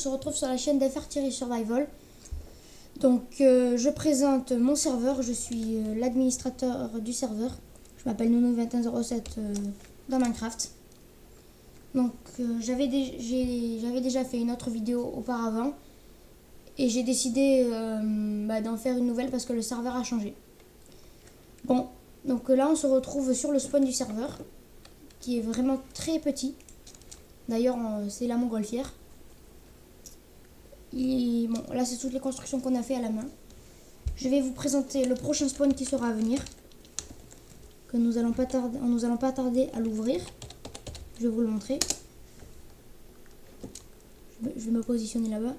se retrouve sur la chaîne d'FR-Survival. Donc je présente mon serveur, je suis l'administrateur du serveur. Je m'appelle Nounou2107 dans Minecraft. Donc j'avais déjà fait une autre vidéo auparavant. Et j'ai décidé d'en faire une nouvelle parce que le serveur a changé. Bon, donc là on se retrouve sur le spawn du serveur, qui est vraiment très petit. D'ailleurs c'est la montgolfière. Bon, là c'est toutes les constructions qu'on a fait à la main. Je vais vous présenter le prochain spawn qui sera à venir. Que nous allons pas tarder à l'ouvrir. Je vais vous le montrer. Je vais me positionner là-bas.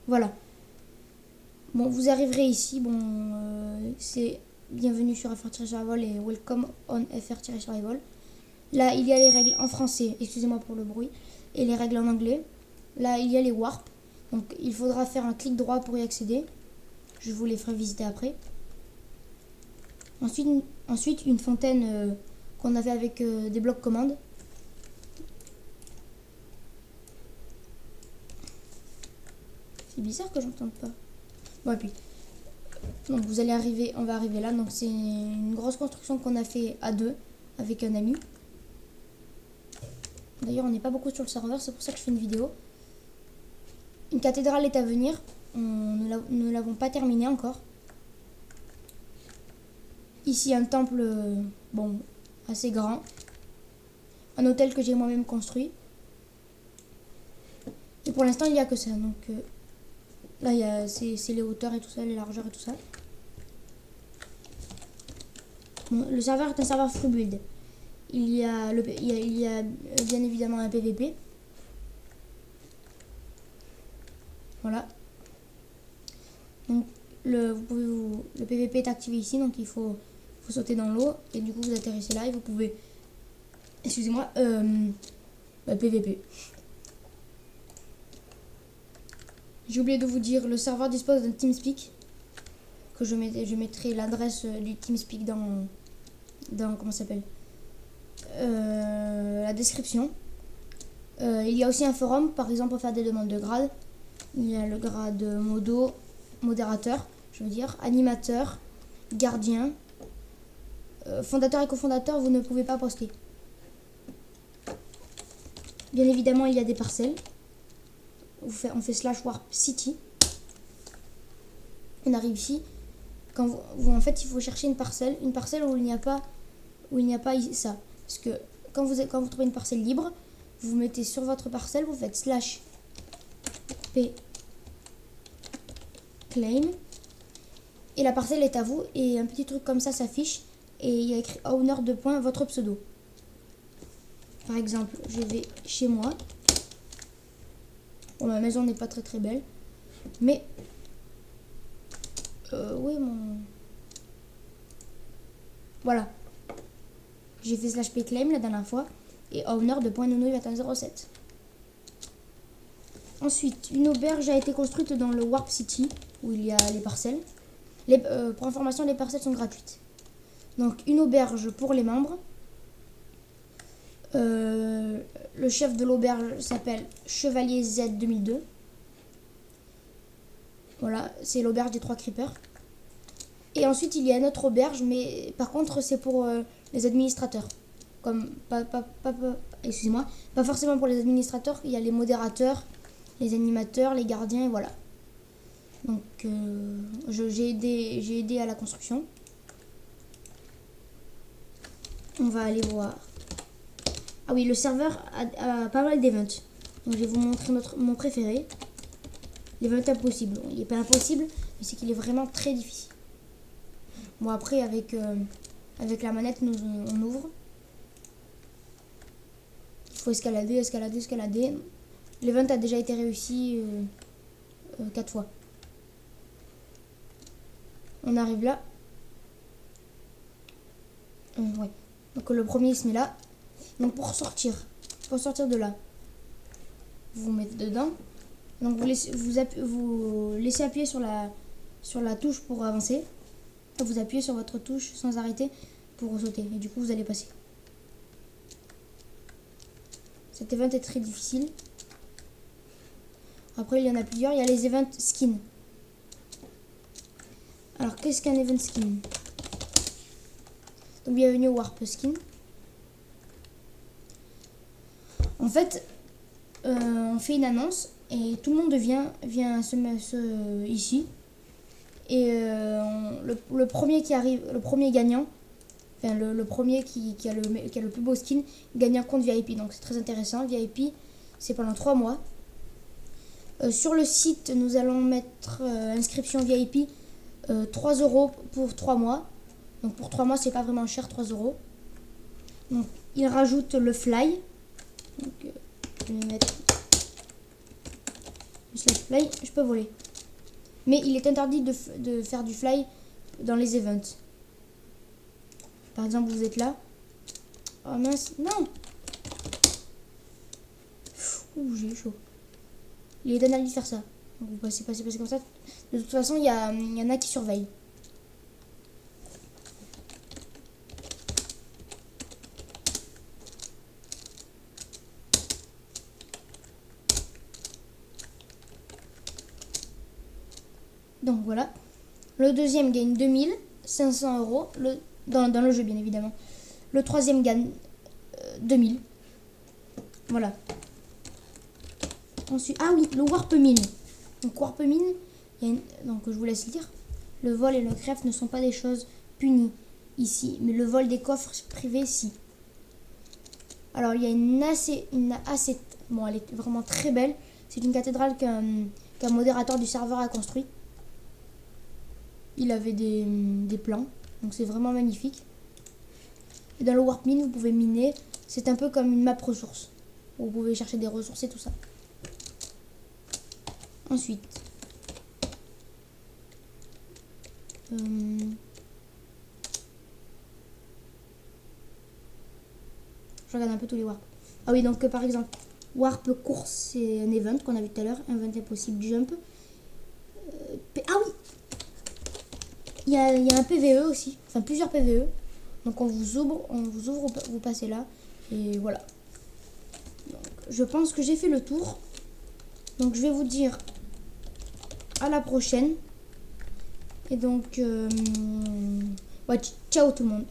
Voilà. Bon, vous arriverez ici. Bon, c'est bienvenue sur FR-Survival et welcome on FR-Survival. Là, il y a les règles en français, excusez-moi pour le bruit, et les règles en anglais. Là, il y a les warps. Donc, il faudra faire un clic droit pour y accéder. Je vous les ferai visiter après. Ensuite une fontaine qu'on avait avec des blocs commandes. C'est bizarre que j'entende pas. Bon, et puis, donc vous allez arriver, on va arriver là. Donc c'est une grosse construction qu'on a fait à deux avec un ami. D'ailleurs, on n'est pas beaucoup sur le serveur, c'est pour ça que je fais une vidéo. Une cathédrale est à venir. Nous ne l'avons pas terminée encore. Ici, un temple, bon, assez grand. Un hôtel que j'ai moi-même construit. Et pour l'instant, il n'y a que ça. Donc là, c'est les hauteurs et tout ça, les largeurs et tout ça. Bon, le serveur est un serveur free build. Il y a bien évidemment un PVP. Voilà. Donc le PVP est activé ici, donc il faut sauter dans l'eau et du coup vous atterrissez là et vous pouvez, excusez-moi, PVP. J'ai oublié de vous dire, le serveur dispose d'un TeamSpeak que je mettrai l'adresse du TeamSpeak dans comment ça s'appelle, la description. Il y a aussi un forum, par exemple pour faire des demandes de grade. Il y a le grade modérateur, je veux dire, animateur, gardien, fondateur et cofondateur, vous ne pouvez pas poster. Bien évidemment, il y a des parcelles. On fait /warp city. On arrive ici. En fait, il faut chercher une parcelle où il n'y a pas ça. Parce que quand vous trouvez une parcelle libre, vous mettez sur votre parcelle, vous faites /p claim et la parcelle est à vous et un petit truc comme ça s'affiche et il y a écrit owner de point votre pseudo. Par exemple, je vais chez moi. Bon, ma maison n'est pas très belle, mais oui, voilà, j'ai fait /p claim la dernière fois et owner de point Nounou2107. Ensuite, une auberge a été construite dans le Warp City, où il y a les parcelles. Pour information, les parcelles sont gratuites. Donc, une auberge pour les membres. Le chef de l'auberge s'appelle Chevalier Z 2002. Voilà, c'est l'auberge des 3 creepers. Et ensuite, il y a une autre auberge, mais par contre, c'est pour les administrateurs. Comme, excusez-moi, pas forcément pour les administrateurs, il y a les modérateurs, les animateurs, les gardiens, et voilà. Donc j'ai aidé à la construction. On va aller voir. Ah oui, le serveur a pas mal d'events. Donc je vais vous montrer mon préféré. L'event impossible. Bon, il n'est pas impossible, mais c'est qu'il est vraiment très difficile. Bon, après avec la manette, on ouvre. Il faut escalader. L'event a déjà été réussi 4 fois. On arrive là. Ouais. Donc le premier il se met là. Donc pour sortir de là, vous vous mettez dedans. Donc vous laissez appuyer sur la touche pour avancer. Et vous appuyez sur votre touche sans arrêter pour sauter. Et du coup vous allez passer. Cet event est très difficile. Après, il y en a plusieurs. Il y a les events skins. Alors, qu'est-ce qu'un event skin? Donc, bienvenue au Warp Skin. En fait, on fait une annonce et tout le monde vient ici. Et le premier qui arrive, le premier gagnant, enfin le premier qui a le plus beau skin, gagne un compte VIP. Donc, c'est très intéressant. VIP, c'est pendant 3 mois. Sur le site, nous allons mettre inscription VIP 3 € pour 3 mois. Donc pour 3 mois, c'est pas vraiment cher, 3 €. Donc il rajoute le fly. Donc, je vais mettre le slide fly. Je peux voler. Mais il est interdit de faire du fly dans les events. Par exemple, vous êtes là. Oh mince, non! Ouh, j'ai eu chaud. Il est interdit de faire ça. Donc vous passez comme ça. De toute façon, il y en a qui surveillent. Donc voilà. Le deuxième gagne 2500 € dans le jeu, bien évidemment. Le troisième gagne 2000. Voilà. Ensuite, ah oui, le Warp Mine. Donc Warp Mine, donc je vous laisse lire. Le vol et le crève ne sont pas des choses punies ici, mais le vol des coffres privés, si. Alors il y a bon, elle est vraiment très belle. C'est une cathédrale qu'un modérateur du serveur a construit. Il avait des plans, donc c'est vraiment magnifique. Et dans le Warp Mine, vous pouvez miner. C'est un peu comme une map ressources. Vous pouvez chercher des ressources et tout ça. Ensuite, je regarde un peu tous les warps. Ah oui, donc par exemple, warp course, c'est un event qu'on a vu tout à l'heure. Event impossible jump. Ah oui, il y a un PVE aussi, enfin plusieurs PVE. Donc on vous ouvre, vous passez là. Et voilà. Donc, je pense que j'ai fait le tour. Donc je vais vous dire à la prochaine. Et donc, ouais, ciao tout le monde.